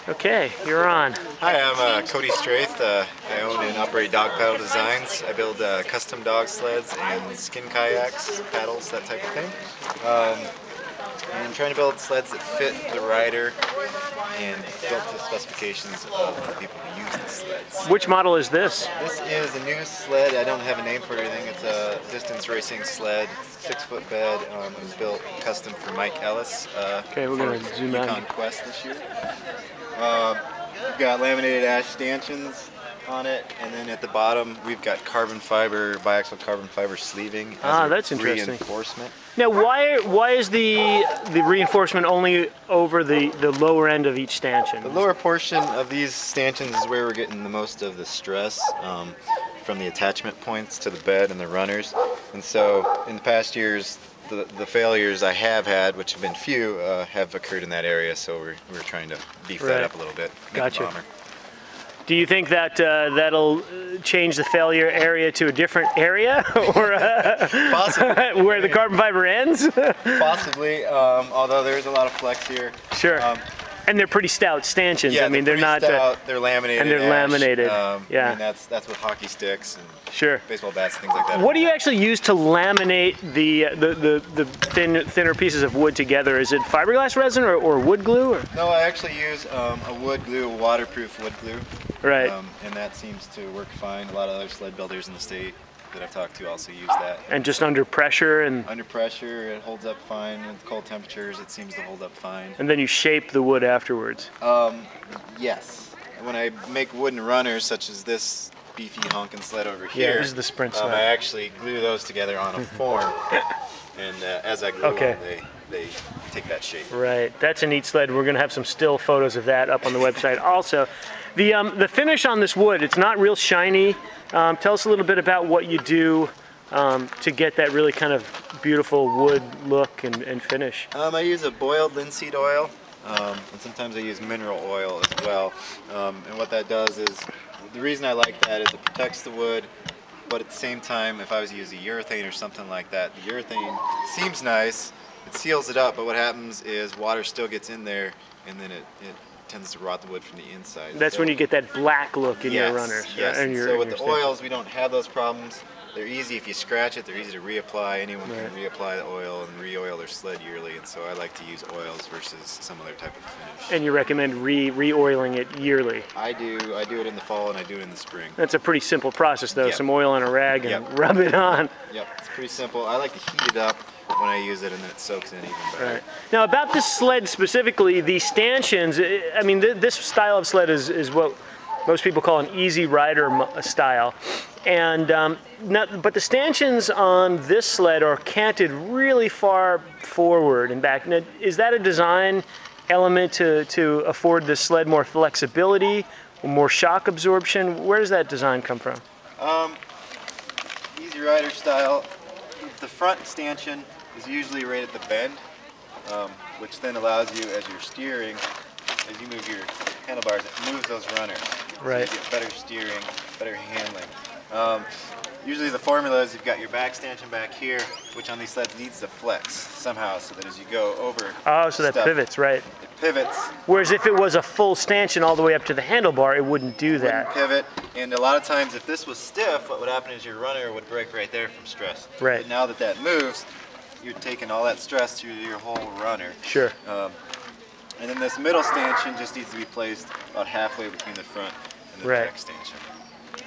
Okay, you're on. Hi, I'm Cody Strathe. I own and operate Paddle Designs. I build custom dog sleds and skin kayaks, paddles, that type of thing. And I'm trying to build sleds that fit the rider and built to the specifications of the people who use the sleds. Which model is this? This is a new sled. I don't have a name for anything. It's a distance racing sled, 6-foot bed. It was built custom for Mike Ellis Okay, we're going to zoom Yukon out. Quest this year. We've got laminated ash stanchions on it, and then at the bottom we've got carbon fiber, biaxial carbon fiber sleeving as that's interesting. reinforcement. Now, why is the reinforcement only over the lower end of each stanchion? The lower portion of these stanchions is where we're getting the most of the stress from the attachment points to the bed and the runners. And so in the past years, the failures I have had, which have been few, have occurred in that area, so we're trying to beef that up a little bit. Gotcha. Do you think that that'll change the failure area to a different area, or possibly where the carbon fiber ends? Possibly, although there's a lot of flex here. Sure. And they're pretty stout stanchions. Yeah, I mean, they're not stout, they're laminated. And they're laminated. Yeah. I mean, that's with hockey sticks and baseball bats and things like that. What do you actually use to laminate the thinner pieces of wood together? Is it fiberglass resin or wood glue? Or? No, I actually use a wood glue, a waterproof wood glue. Right. And that seems to work fine. A lot of other sled builders in the state that I've talked to also use that. And just under pressure? Under pressure, it holds up fine. With cold temperatures, it seems to hold up fine. And then you shape the wood afterwards? Yes. When I make wooden runners, such as this beefy honkin' sled over here, this is the sprint sled. I actually glue those together on a form, and as I glue them, they take that shape. Right. That's a neat sled. We're going to have some still photos of that up on the website. Also, the finish on this wood, it's not real shiny. Tell us a little bit about what you do to get that really kind of beautiful wood look and finish. I use a boiled linseed oil, and sometimes I use mineral oil as well. And what that does is, the reason I like that is it protects the wood, but at the same time, if I was to use a urethane or something like that, the urethane seems nice, it seals it up, but what happens is water still gets in there, and then it tends to rot the wood from the inside. That's when you get that black look in your runners. Yes, and so with the oils, we don't have those problems. They're easy if you scratch it, they're easy to reapply. Anyone can reapply the oil and re-oil their sled yearly, and so I like to use oils versus some other type of finish. And you recommend re-oiling it yearly? I do it in the fall and I do it in the spring. That's a pretty simple process though, some oil on a rag and rub it on. Yep, it's pretty simple. I like to heat it up when I use it, and then it soaks in even better. Right. Now about this sled specifically, the stanchions, I mean this style of sled is what most people call an easy rider style. And but the stanchions on this sled are canted really far forward and back. Now, is that a design element to afford the sled more flexibility, more shock absorption? Where does that design come from? Easy rider style. The front stanchion is usually right at the bend, which then allows you, as you're steering, as you move your handlebars, it moves those runners. Right. So you get better steering, better handling. Usually the formula is you've got your back stanchion back here, which on these sleds needs to flex somehow, so that as you go over so that pivots, right. It pivots. Whereas if it was a full stanchion all the way up to the handlebar, it wouldn't do that. It wouldn't pivot, and a lot of times if this was stiff, what would happen is your runner would break right there from stress. Right. But now that that moves, you're taking all that stress through your whole runner. Sure. And then this middle stanchion just needs to be placed about halfway between the front and the back stanchion.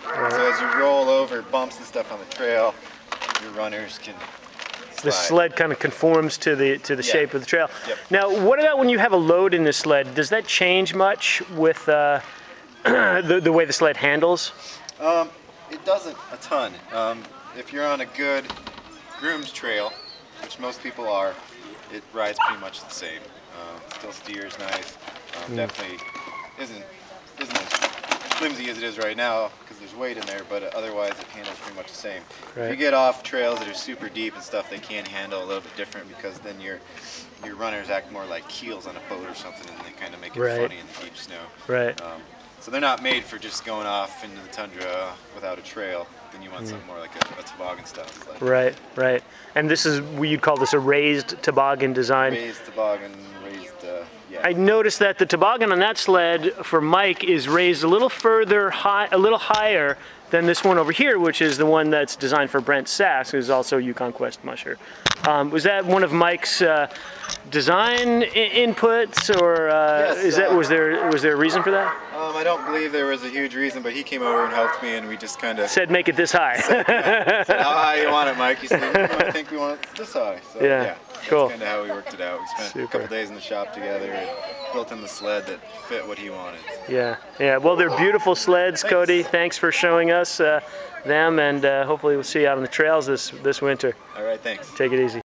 Right. So as you roll over bumps and stuff on the trail, your runners can slide. The sled kind of conforms to the shape of the trail. Yep. Now, what about when you have a load in the sled? Does that change much with the way the sled handles? It doesn't a ton. If you're on a good groomed trail, which most people are, it rides pretty much the same. Still steers nice. Definitely isn't as flimsy as it is right now because there's weight in there, but otherwise it handles pretty much the same. Right. If you get off trails that are super deep and stuff, they can handle a little bit different because then your runners act more like keels on a boat or something, and they kind of make it funny in the deep snow. Right. So they're not made for just going off into the tundra without a trail. Then you want something more like a toboggan style sled. Right, right. And this is, you'd call this a raised toboggan design? Raised toboggan, raised, yeah. I noticed that the toboggan on that sled for Mike is raised a little further high, a little higher than this one over here, which is the one that's designed for Brent Sass, who's also a Yukon Quest musher. Was that one of Mike's design inputs, or yes, was there a reason for that? I don't believe there was a huge reason, but he came over and helped me, and we just kind of said, "Make it this high." said, how high you want it, Mike? He said, I think we want it this high. So, yeah, cool. That's kind of how we worked it out. We spent a couple days in the shop together and built in the sled that fit what he wanted. Yeah, yeah. Well, they're beautiful sleds, Thanks. Cody. Thanks for showing us them, and hopefully we'll see you out on the trails this winter. All right, thanks. Take it easy.